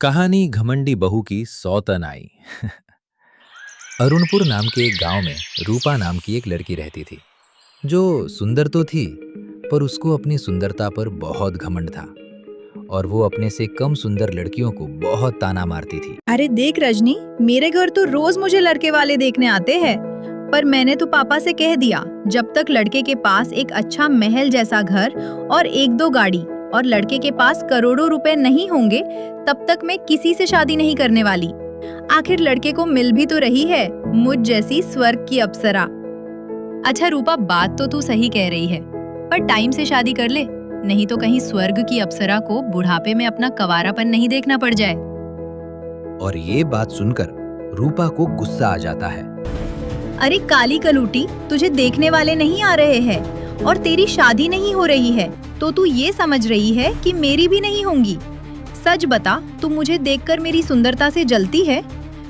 कहानी घमंडी बहू की सौतन आई। अरुणपुर नाम के एक गांव में रूपा नाम की एक लड़की रहती थी, जो सुंदर तो थी, पर उसको अपनी सुंदरता पर बहुत घमंड था और वो अपने से कम सुंदर लड़कियों को बहुत ताना मारती थी। अरे देख रजनी, मेरे घर तो रोज मुझे लड़के वाले देखने आते हैं, पर मैंने तो पापा से कह दिया, जब तक लड़के के पास एक अच्छा महल जैसा घर और एक दो गाड़ी और लड़के के पास करोड़ों रुपए नहीं होंगे, तब तक मैं किसी से शादी नहीं करने वाली। आखिर लड़के को मिल भी तो रही है मुझ जैसी स्वर्ग की अप्सरा। अच्छा रूपा, बात तो तू सही कह रही है, पर टाइम से शादी कर ले, नहीं तो कहीं स्वर्ग की अप्सरा को बुढ़ापे में अपना कंवारापन नहीं देखना पड़ जाए। और ये बात सुनकर रूपा को गुस्सा आ जाता है। अरे काली कलूटी, तुझे देखने वाले नहीं आ रहे हैं और तेरी शादी नहीं हो रही है, तो तू ये समझ रही है कि मेरी भी नहीं होंगी। सच बता, तू मुझे देखकर मेरी सुंदरता से जलती है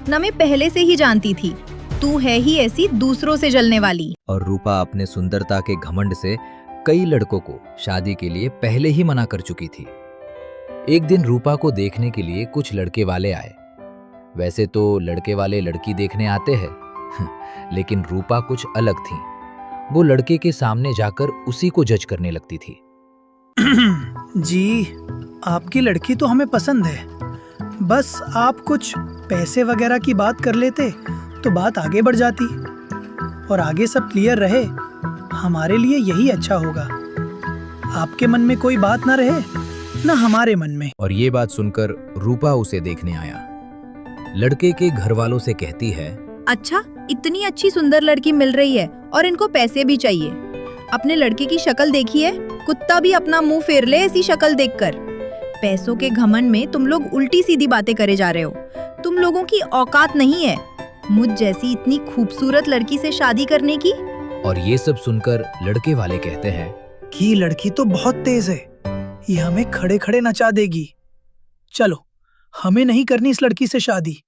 न? मैं पहले से ही जानती थी, तू है ही ऐसी दूसरों से जलने वाली। और रूपा अपने सुंदरता के घमंड से कई लड़कों को शादी के लिए पहले ही मना कर चुकी थी। एक दिन रूपा को देखने के लिए कुछ लड़के वाले आए। वैसे तो लड़के वाले लड़की देखने आते हैं, लेकिन रूपा कुछ अलग थी। वो लड़के के सामने जाकर उसी को जज करने लगती थी। जी, आपकी लड़की तो हमें पसंद है, बस आप कुछ पैसे वगैरह की बात कर लेते तो बात आगे बढ़ जाती और आगे सब क्लियर रहे। हमारे लिए यही अच्छा होगा, आपके मन में कोई बात ना रहे ना हमारे मन में। और ये बात सुनकर रूपा उसे देखने आया। लड़के के घर वालों से कहती है, अच्छा, इतनी अच्छी सुंदर लड़की मिल रही है और इनको पैसे भी चाहिए। अपने लड़के की शक्ल देखी है? कुत्ता भी अपना मुंह फेर ले ऐसी शक्ल देखकर। पैसों के घमंड में तुम लोग उल्टी सीधी बातें करे जा रहे हो। तुम लोगों की औकात नहीं है मुझ जैसी इतनी खूबसूरत लड़की से शादी करने की। और ये सब सुनकर लड़के वाले कहते हैं कि लड़की तो बहुत तेज है, ये हमें खड़े खड़े नचा देगी। चलो, हमें नहीं करनी इस लड़की से शादी,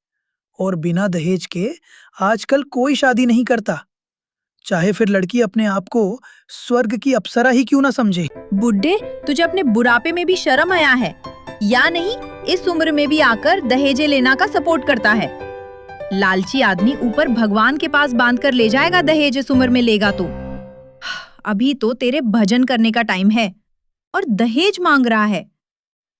और बिना दहेज के आजकल कोई शादी नहीं करता, चाहे फिर लड़की अपने आप को स्वर्ग की अप्सरा ही क्यों ना समझे। बुड्ढे, तुझे अपने बुढ़ापे में भी शर्म आया है या नहीं? इस उम्र में भी आकर दहेजे लेना का सपोर्ट करता है। लालची आदमी ऊपर भगवान के पास बांध कर ले जाएगा दहेज इस उम्र में लेगा तो। अभी तो तेरे भजन करने का टाइम है और दहेज मांग रहा है।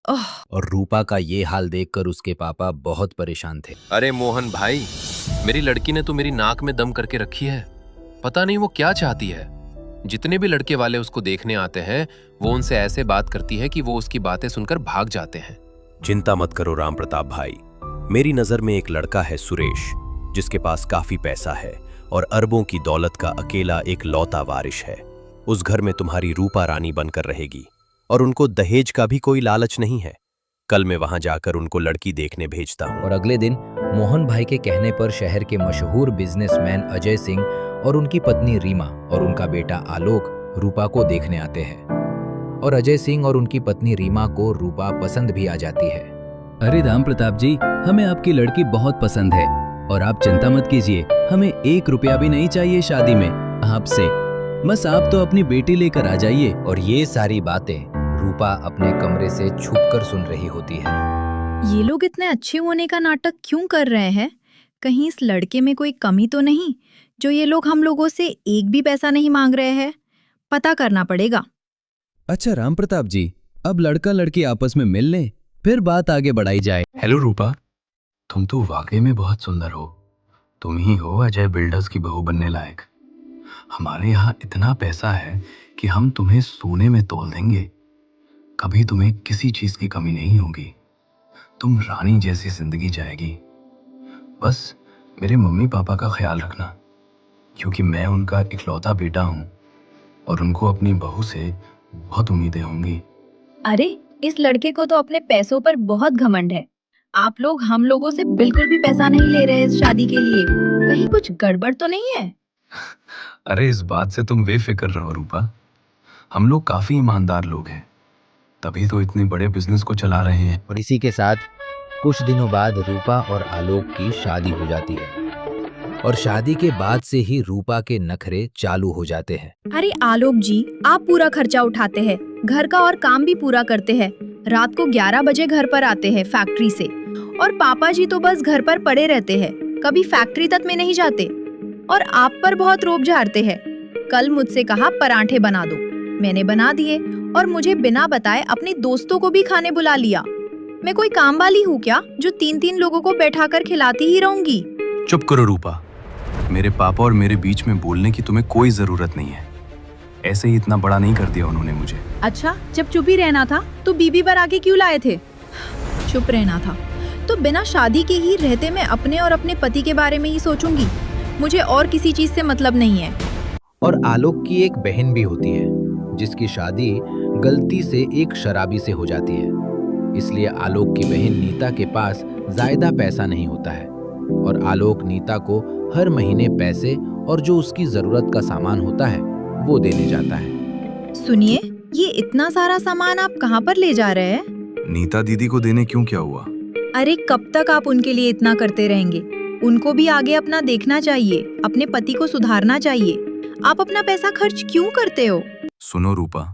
और रूपा का ये हाल देखकर उसके पापा बहुत परेशान थे। अरे मोहन भाई, मेरी लड़की ने तो मेरी नाक में दम करके रखी है। पता नहीं वो क्या चाहती है। जितने भी लड़के वाले उसको देखने आते हैं, वो उनसे ऐसे बात करती है कि वो उसकी बातें सुनकर भाग जाते हैं। चिंता मत करो राम प्रताप भाई, मेरी नजर में एक लड़का है सुरेश, जिसके पास काफी पैसा है और अरबों की दौलत का अकेला एक लौता वारिश है। उस घर में तुम्हारी रूपा रानी बनकर रहेगी और उनको दहेज का भी कोई लालच नहीं है। कल मैं वहां जाकर उनको लड़की देखने भेजता हूँ। और अगले दिन मोहन भाई के कहने पर शहर के मशहूर बिजनेसमैन अजय सिंह और उनकी पत्नी रीमा और उनका बेटा आलोक रूपा को देखने आते हैं। और अजय सिंह और उनकी पत्नी रीमा को रूपा पसंद भी आ जाती है। अरे राम प्रताप जी, हमें आपकी लड़की बहुत पसंद है और आप चिंता मत कीजिए, हमें 1 रुपया भी नहीं चाहिए शादी में आपसे। बस आप तो अपनी बेटी लेकर आ जाइए। और ये सारी बातें रूपा अपने कमरे से छुपकर सुन रही होती है। ये लोग इतने अच्छे होने का नाटक क्यों कर रहे हैं? कहीं इस लड़के में कोई कमी तो नहीं, जो ये लोग हम लोगों से एक भी पैसा नहीं मांग रहे हैं? पता करना पड़ेगा। अच्छा राम प्रताप जी, अब लड़का लड़की आपस में मिल लें, फिर बात आगे बढ़ाई जाए। हेलो रूपा, तुम तो वाकई में बहुत सुंदर हो। तुम ही हो अजय बिल्डर्स की बहू बनने लायक। हमारे यहाँ इतना पैसा है कि हम तुम्हें सोने में तोल देंगे। कभी तुम्हें किसी चीज की कमी नहीं होगी। तुम रानी जैसी जिंदगी जाएगी। बस मेरे मम्मी पापा का ख्याल रखना, क्योंकि मैं उनका इकलौता बेटा हूँ और उनको अपनी बहू से बहुत उम्मीदें होंगी। अरे, इस लड़के को तो अपने पैसों पर बहुत घमंड है। आप लोग हम लोगों से बिल्कुल भी पैसा नहीं ले रहे इस शादी के लिए। कहीं कुछ गड़बड़ तो नहीं है? अरे इस बात से तुम बेफिक्र रहो रूपा, हम लोग काफी ईमानदार लोग हैं, तभी तो इतने बड़े बिजनेस को चला रहे हैं। और इसी के साथ कुछ दिनों बाद रूपा और आलोक की शादी हो जाती है। और शादी के बाद से ही रूपा के नखरे चालू हो जाते हैं। अरे आलोक जी, आप पूरा खर्चा उठाते हैं, घर का और काम भी पूरा करते हैं, रात को 11 बजे घर पर आते हैं फैक्ट्री से, और पापा जी तो बस घर पर पड़े रहते हैं, कभी फैक्ट्री तक में नहीं जाते और आप पर बहुत रोब झाड़ते हैं। कल मुझसे कहा पराठे बना दो, मैंने बना दिए और मुझे बिना बताए अपने दोस्तों को भी खाने बुला लिया। मैं कोई काम वाली हूँ क्या जो 3-3 लोगों को बैठाकर खिलाती ही रहूंगी? चुप करो रूपा। मेरे पापा और मेरे बीच में बोलने की तुम्हें कोई जरूरत नहीं है। ऐसे ही इतना बड़ा नहीं कर दिया उन्होंने मुझे। अच्छा, जब चुप ही रहना था तो बीबी पर आके क्यों लाए थे? चुप रहना था तो बिना शादी के ही रहते मैं अपने और अपने पति के बारे में ही सोचूंगी। मुझे और किसी चीज से मतलब नहीं है। और आलोक की एक बहन भी होती है जिसकी शादी गलती से एक शराबी से हो जाती है। इसलिए आलोक की बहन नीता के पास ज्यादा पैसा नहीं होता है और आलोक नीता को हर महीने पैसे और जो उसकी जरूरत का सामान होता है वो देने जाता है। सुनिए, ये इतना सारा सामान आप कहाँ पर ले जा रहे हैं? नीता दीदी को देने क्यों, क्या हुआ? अरे कब तक आप उनके लिए इतना करते रहेंगे? उनको भी आगे अपना देखना चाहिए, अपने पति को सुधारना चाहिए। आप अपना पैसा खर्च क्यों करते हो? सुनो रूपा,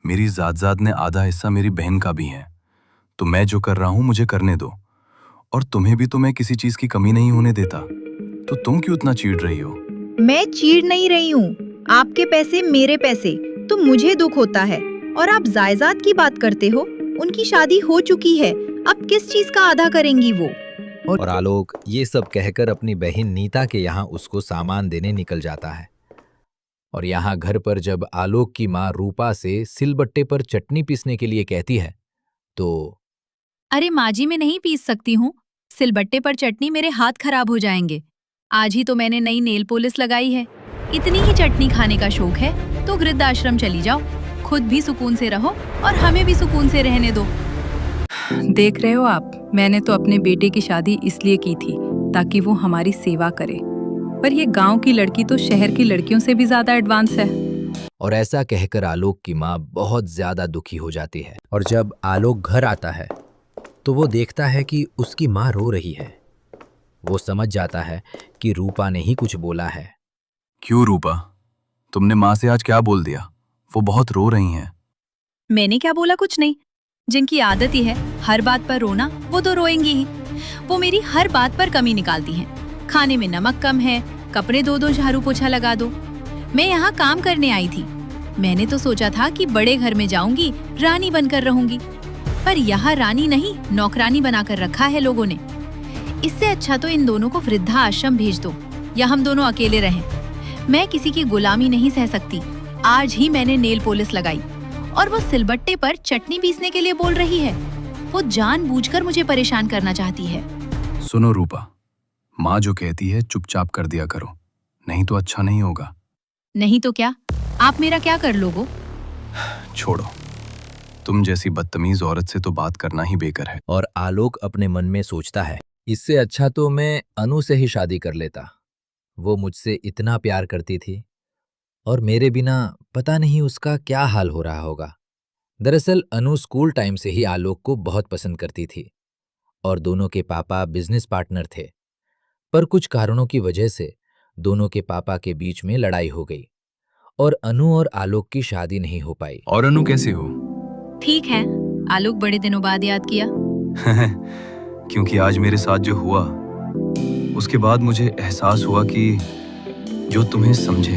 मेरी जात ने आधा हिस्सा मेरी बहन का भी है, तो मैं जो कर रहा हूँ मुझे करने दो। और तुम्हें भी तो मैं किसी चीज की कमी नहीं होने देता, तो तुम क्यों इतना चीड़ रही हो? मैं चीड़ नहीं रही हूँ। आपके पैसे मेरे पैसे, तो मुझे दुख होता है। और आप जायदाद की बात करते हो, उनकी शादी हो चुकी है, अब किस चीज का आधा करेंगी वो? और आलोक ये सब कहकर अपनी बहन नीता के यहाँ उसको सामान देने निकल जाता है। और यहाँ घर पर जब आलोक की माँ रूपा से सिलबट्टे पर चटनी पीसने के लिए कहती है तो अरे माँ जी, मैं नहीं पीस सकती हूँ, सिलबट्टे पर चटनी मेरे हाथ खराब हो जाएंगे। आज ही तो मैंने नई नेल पॉलिश लगाई है। इतनी ही चटनी खाने का शौक है तो वृद्धाश्रम चली जाओ, खुद भी सुकून से रहो और हमें भी सुकून से रहने दो। देख रहे हो आप, मैंने तो अपने बेटे की शादी इसलिए की थी ताकि वो हमारी सेवा करे, पर ये गांव की लड़की तो शहर की लड़कियों से भी ज्यादा एडवांस है। और ऐसा कहकर आलोक की माँ बहुत ज्यादा दुखी हो जाती है। और जब आलोक घर आता है तो वो देखता है कि उसकी माँ रो रही है। वो समझ जाता है कि रूपा ने ही कुछ बोला है। क्यों रूपा, तुमने माँ से आज क्या बोल दिया? वो बहुत रो रही हैं। मैंने क्या बोला? कुछ नहीं। जिनकी आदत ही है हर बात पर रोना, वो तो रोएंगी ही। वो मेरी हर बात पर कमी निकालती हैं। खाने में नमक कम है, कपड़े दो झाड़ू पोछा लगा दो। मैं यहाँ काम करने आई थी। मैंने तो सोचा था कि बड़े घर में जाऊंगी, रानी बनकर रहूंगी, पर यहाँ रानी नहीं नौकरानी बनाकर रखा है लोगों ने। इससे अच्छा तो इन दोनों को वृद्धा आश्रम भेज दो या हम दोनों अकेले रहें। मैं किसी की गुलामी नहीं सह सकती। आज ही मैंने नेल पॉलिश लगाई और वो सिलबट्टे पर चटनी पीसने के लिए बोल रही है। वो जानबूझकर मुझे परेशान करना चाहती है। सुनो रूपा, माँ जो कहती है चुपचाप कर दिया करो, नहीं तो अच्छा नहीं होगा। नहीं तो क्या? आप मेरा क्या कर लोगो? छोड़ो, तुम जैसी बदतमीज औरत से तो बात करना ही बेकार है। और आलोक अपने मन में सोचता है, इससे अच्छा तो मैं अनु से ही शादी कर लेता। वो मुझसे इतना प्यार करती थी और मेरे बिना पता नहीं उसका क्या हाल हो रहा होगा। दरअसल अनु स्कूल टाइम से ही आलोक को बहुत पसंद करती थी और दोनों के पापा बिजनेस पार्टनर थे। पर कुछ कारणों की वजह से दोनों के पापा के बीच में लड़ाई हो गई और अनु और आलोक की शादी नहीं हो पाई। और अनु कैसे हो? ठीक है। आलोक बड़े दिनों बाद याद किया। क्योंकि आज मेरे साथ जो हुआ उसके बाद मुझे एहसास हुआ कि जो तुम्हें समझे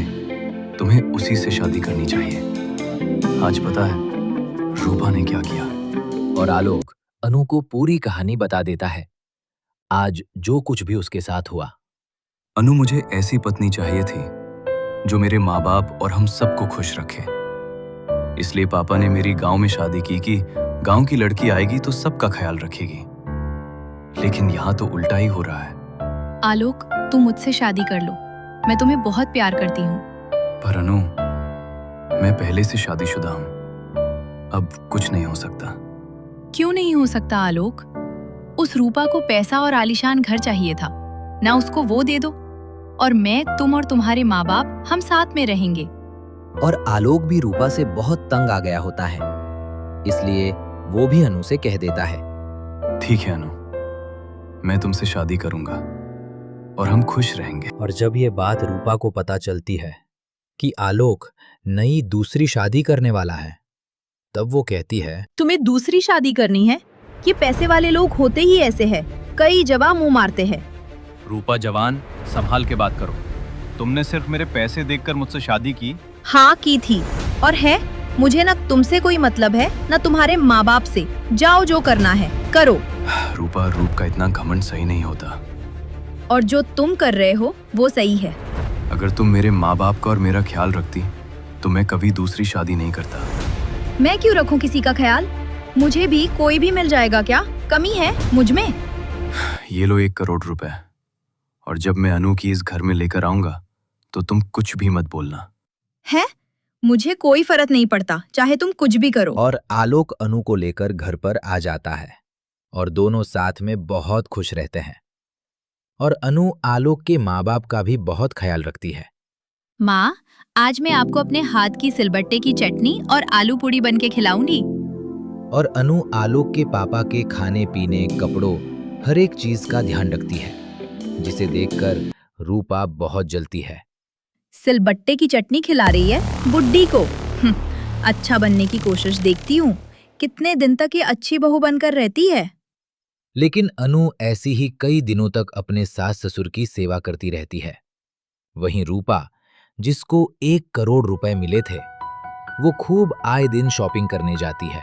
तुम्हें उसी से शादी करनी चाहिए। आज पता है रूपा ने क्या किया? और आलोक अनु को पूरी कहानी बता देता है, आज जो कुछ भी उसके साथ हुआ। अनु, मुझे ऐसी पत्नी चाहिए थी जो मेरे माँ बाप और हम सबको खुश रखे। इसलिए पापा ने मेरी गांव में शादी की कि गांव की लड़की आएगी तो सबका ख्याल रखेगी। लेकिन यहाँ तो उल्टा ही हो रहा है। आलोक, तुम मुझसे शादी कर लो, मैं तुम्हें बहुत प्यार करती हूँ। पर अनु, मैं पहले से शादीशुदा हूँ, अब कुछ नहीं हो सकता। क्यों नहीं हो सकता आलोक? उस रूपा को पैसा और आलीशान घर चाहिए था ना, उसको वो दे दो और मैं, तुम और तुम्हारे माँ बाप हम साथ में रहेंगे। और आलोक भी रूपा से बहुत तंग आ गया होता है, इसलिए वो भी अनु से कह देता है, ठीक है अनु, मैं तुमसे शादी करूंगा और हम खुश रहेंगे। और जब ये बात रूपा को पता चलती है कि आलोक नई दूसरी शादी करने वाला है, तब वो कहती है, तुम्हें दूसरी शादी करनी है? ये पैसे वाले लोग होते ही ऐसे हैं, कई जगह मुंह मारते हैं। रूपा जवान, संभाल के बात करो। तुमने सिर्फ मेरे पैसे देखकर मुझसे शादी की? हाँ की थी, और है। मुझे न तुमसे कोई मतलब है न तुम्हारे माँ बाप से। जाओ, जो करना है करो। रूपा, रूप का इतना घमंड सही नहीं होता। और जो तुम कर रहे हो वो सही है। अगर तुम मेरे माँ बाप का और मेरा ख्याल रखती तो मैं कभी दूसरी शादी नहीं करता। मैं क्यों रखूं किसी का ख्याल? मुझे भी कोई भी मिल जाएगा क्या? कमी है मुझ में? ये लो 1 करोड़ रुपए, और जब मैं अनु की इस घर में लेकर आऊंगा तो तुम कुछ भी मत बोलना। है? मुझे कोई फर्क नहीं पड़ता, चाहे तुम कुछ भी करो। और आलोक अनु को लेकर घर पर आ जाता है और दोनों साथ में बहुत खुश रहते हैं। और अनु आलोक के माँ बाप का भी बहुत ख्याल रखती है। माँ, आज मैं आपको अपने हाथ की सिलबट्टे की चटनी और आलू पूड़ी बन के खिलाऊंगी। और अनु आलोक के पापा के खाने पीने, कपड़ों, हर एक चीज का ध्यान रखती है, जिसे देखकर रूपा बहुत जलती है। सिलबट्टे की चटनी खिला रही है बुड्ढी को। अच्छा बनने की कोशिश देखती हूँ, कितने दिन तक ये अच्छी बहू बनकर रहती है। लेकिन अनु ऐसी ही कई दिनों तक अपने सास ससुर की सेवा करती रहती है। वहीं रूपा, जिसको 1 करोड़ रुपए मिले थे, वो खूब आए दिन शॉपिंग करने जाती है।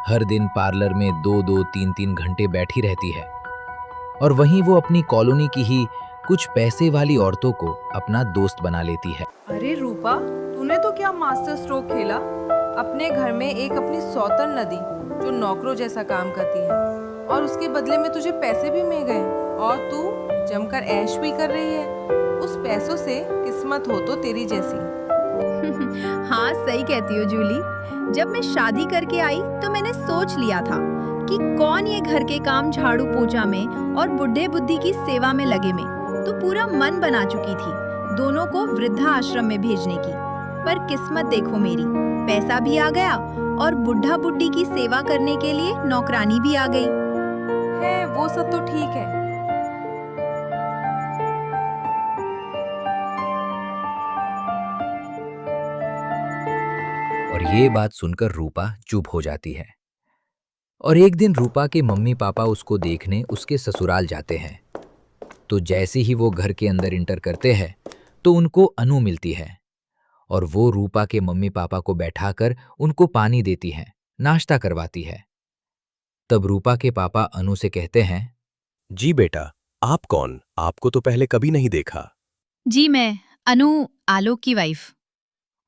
हर दिन पार्लर में 2-2, 3-3 घंटे बैठी रहती है। और वहीं वो अपनी कॉलोनी की ही कुछ पैसे वाली औरतों को अपना दोस्त बना लेती है। अरे रूपा, तूने तो क्या मास्टर स्ट्रोक खेला। अपने घर में एक अपनी सौतन नदी जो नौकरों जैसा काम करती है, और उसके बदले में तुझे पैसे भी मिल गए, और तू जमकर ऐश भी कर रही है। उस पैसों से किस्मत हो तो तेरी जैसी। हाँ, सही कहती हो जूली। जब मैं शादी करके आई तो मैंने सोच लिया था कि कौन ये घर के काम झाड़ू पोछा में और बुढ़े बुद्धि की सेवा में लगे में। तो पूरा मन बना चुकी थी दोनों को वृद्धा आश्रम में भेजने की। पर किस्मत देखो मेरी, पैसा भी आ गया और बुढ़ा बुड्ढी की सेवा करने के लिए नौकरानी भी आ गई। है वो सब तो ठीक है। और ये बात सुनकर रूपा चुप हो जाती है। और एक दिन रूपा के मम्मी पापा उसको देखने उसके ससुराल जाते हैं। तो जैसे ही वो घर के अंदर इंटर करते हैं तो उनको अनु मिलती है, और वो रूपा के मम्मी पापा को बैठाकर उनको पानी देती है, नाश्ता करवाती है। तब रूपा के पापा अनु से कहते हैं, जी बेटा, आप कौन? आपको तो पहले कभी नहीं देखा। जी मैं अनु, आलोक की वाइफ।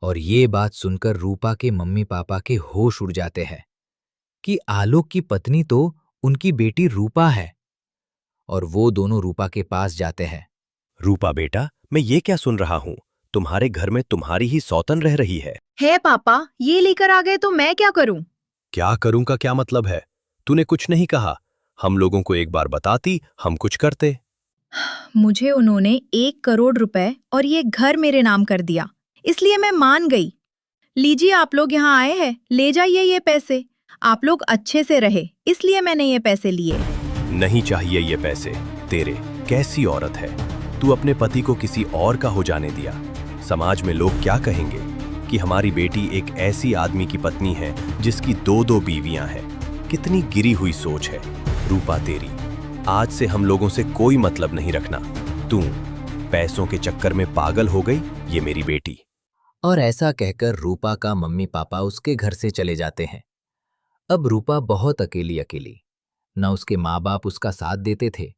और ये बात सुनकर रूपा के मम्मी पापा के होश उड़ जाते हैं कि आलोक की पत्नी तो उनकी बेटी रूपा है। और वो दोनों रूपा के पास जाते हैं। रूपा बेटा, मैं ये क्या सुन रहा हूँ? तुम्हारे घर में तुम्हारी ही सौतन रह रही है। है पापा, ये लेकर आ गए तो मैं क्या करूं? क्या करूं का क्या मतलब है? तूने कुछ नहीं कहा। हम लोगों को एक बार बताती, हम कुछ करते। मुझे उन्होंने 1 करोड़ रुपए और ये घर मेरे नाम कर दिया, इसलिए मैं मान गई। लीजिए, आप लोग यहाँ आए हैं, ले जाइए ये पैसे। आप लोग अच्छे से रहे, इसलिए मैंने ये पैसे लिए। नहीं चाहिए ये पैसे तेरे। कैसी औरत है तू, अपने पति को किसी और का हो जाने दिया। समाज में लोग क्या कहेंगे कि हमारी बेटी एक ऐसी आदमी की पत्नी है जिसकी 2-2 बीवियां हैं। कितनी गिरी हुई सोच है रूपा तेरी। आज से हम लोगों से कोई मतलब नहीं रखना। तू पैसों के चक्कर में पागल हो गई, ये मेरी बेटी। और ऐसा कहकर रूपा का मम्मी पापा उसके घर से चले जाते हैं। अब रूपा बहुत अकेली अकेली, न उसके माँ बाप उसका साथ देते थे,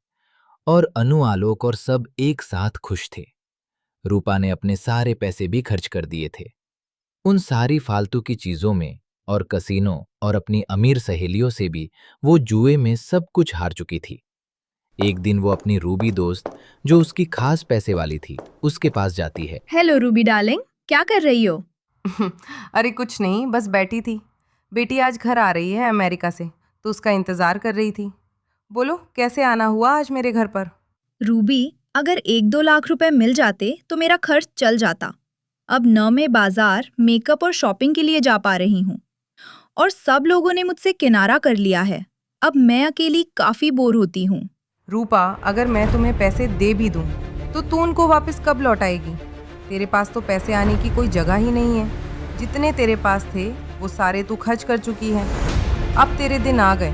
और अनु, आलोक और सब एक साथ खुश थे। रूपा ने अपने सारे पैसे भी खर्च कर दिए थे उन सारी फालतू की चीजों में, और कसीनो और अपनी अमीर सहेलियों से भी वो जुए में सब कुछ हार चुकी थी। एक दिन वो अपनी रूबी दोस्त, जो उसकी खास पैसे वाली थी, उसके पास जाती है। हेलो रूबी डार्लिंग, क्या कर रही हो? अरे कुछ नहीं, बस बैठी थी। बेटी आज घर आ रही है अमेरिका से, तो उसका इंतजार कर रही थी। बोलो, कैसे आना हुआ आज मेरे घर पर? रूबी, अगर 1-2 लाख रुपए मिल जाते तो मेरा खर्च चल जाता। अब न मैं बाजार, मेकअप और शॉपिंग के लिए जा पा रही हूँ, और सब लोगों ने मुझसे किनारा कर लिया है। अब मैं अकेली काफी बोर होती हूँ। रूपा, अगर मैं तुम्हें पैसे दे भी दूँ तो तू उनको वापस कब लौटाएगी? तेरे पास तो पैसे आने की कोई जगह ही नहीं है। जितने तेरे पास थे वो सारे तू खर्च कर चुकी है। अब तेरे दिन आ गए।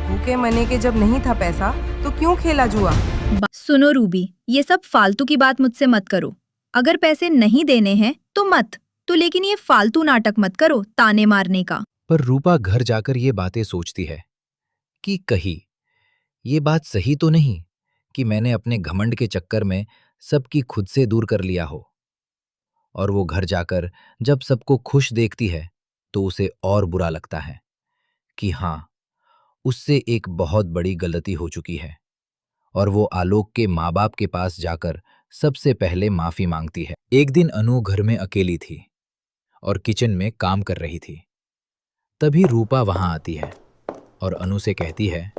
भूखे मरने के जब नहीं था पैसा तो क्यों खेला जुआ? सुनो रूबी, ये सब फालतू की बात मुझसे मत करो। अगर पैसे नहीं देने हैं तो मत, तो लेकिन ये फालतू नाटक मत करो ताने मारने का। पर रूपा घर जाकर ये बातें सोचती है कि कहीं ये बात सही तो नहीं कि मैंने अपने घमंड के चक्कर में सबकी खुद से दूर कर लिया हो। और वो घर जाकर जब सबको खुश देखती है तो उसे और बुरा लगता है कि हाँ, उससे एक बहुत बड़ी गलती हो चुकी है। और वो आलोक के माँ बाप के पास जाकर सबसे पहले माफी मांगती है। एक दिन अनु घर में अकेली थी और किचन में काम कर रही थी। तभी रूपा वहां आती है और अनु से कहती है,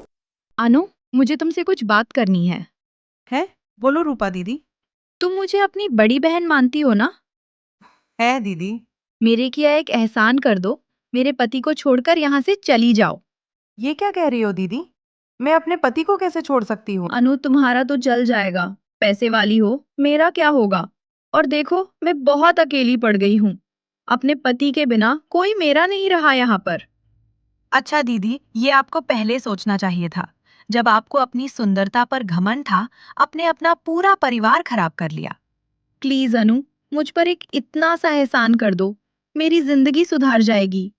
अनु, मुझे तुमसे कुछ बात करनी है। है? बोलो रूपा दीदी। तुम मुझे अपनी बड़ी बहन मानती हो ना? है दीदी। मेरे किया एक एहसान कर दो, मेरे पति को छोड़कर यहाँ से चली जाओ। ये क्या कह रही हो दीदी? मैं अपने पति को कैसे छोड़ सकती हूँ? अनु, तुम्हारा तो चल जाएगा, पैसे वाली हो, मेरा क्या होगा? और देखो, मैं बहुत अकेली पड़ गई हूँ। अपने पति के बिना कोई मेरा नहीं रहा यहाँ पर। अच्छा दीदी, ये आपको पहले सोचना चाहिए था। जब आपको अपनी सुंदरता पर घमंड था, आपने अपना पूरा परिवार खराब कर लिया। प्लीज अनु, मुझ पर एक इतना सा एहसान कर दो, मेरी जिंदगी सुधार जाएगी।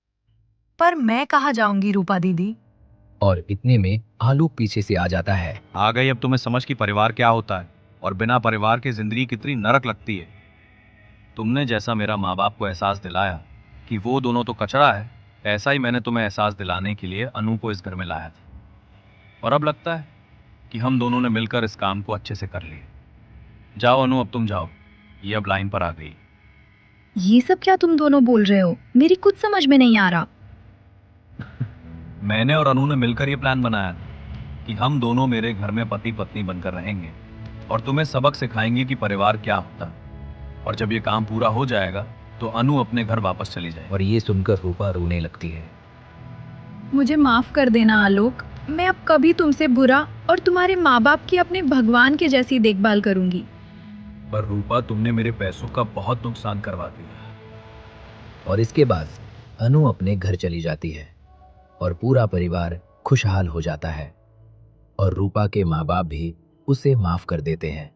पर मैं कहाँ जाऊंगी रूपा दीदी? और इतने में आलोक पीछे से आ जाता है। आ गई अब तुम्हें समझ कि परिवार क्या होता है और बिना परिवार के जिंदगी कितनी नरक लगती है। तुमने जैसा मेरा माँ बाप को एहसास दिलाया कि वो दोनों तो कचरा है, ऐसा ही मैंने तुम्हें एहसास दिलाने के लिए अनु को इस घर में लाया था। और अब लगता है कि हम दोनों ने मिलकर इस काम को अच्छे से कर लिया। जाओ अनु, अब तुम जाओ, ये अब लाइन पर आ गई। ये सब क्या तुम दोनों बोल रहे हो? मेरी कुछ समझ में नहीं आ रहा। मैंने और अनु ने मिलकर ये प्लान बनाया था कि हम दोनों मेरे घर में पति पत्नी बनकर रहेंगे और तुम्हें सबक सिखाएंगे कि परिवार क्या होता है। और जब ये काम पूरा हो जाएगा तो अनु अपने घर वापस चली जाएगी। और ये सुनकर रूपा रोने लगती है। मुझे माफ कर देना आलोक, मैं अब कभी तुमसे बुरा और तुम्हारे माँ बाप की अपने भगवान के जैसी देखभाल करूंगी। पर रूपा, तुमने मेरे पैसों का बहुत नुकसान करवा दिया। और इसके बाद अनु अपने घर चली जाती है और पूरा परिवार खुशहाल हो जाता है और रूपा के माँ बाप भी उसे माफ कर देते हैं।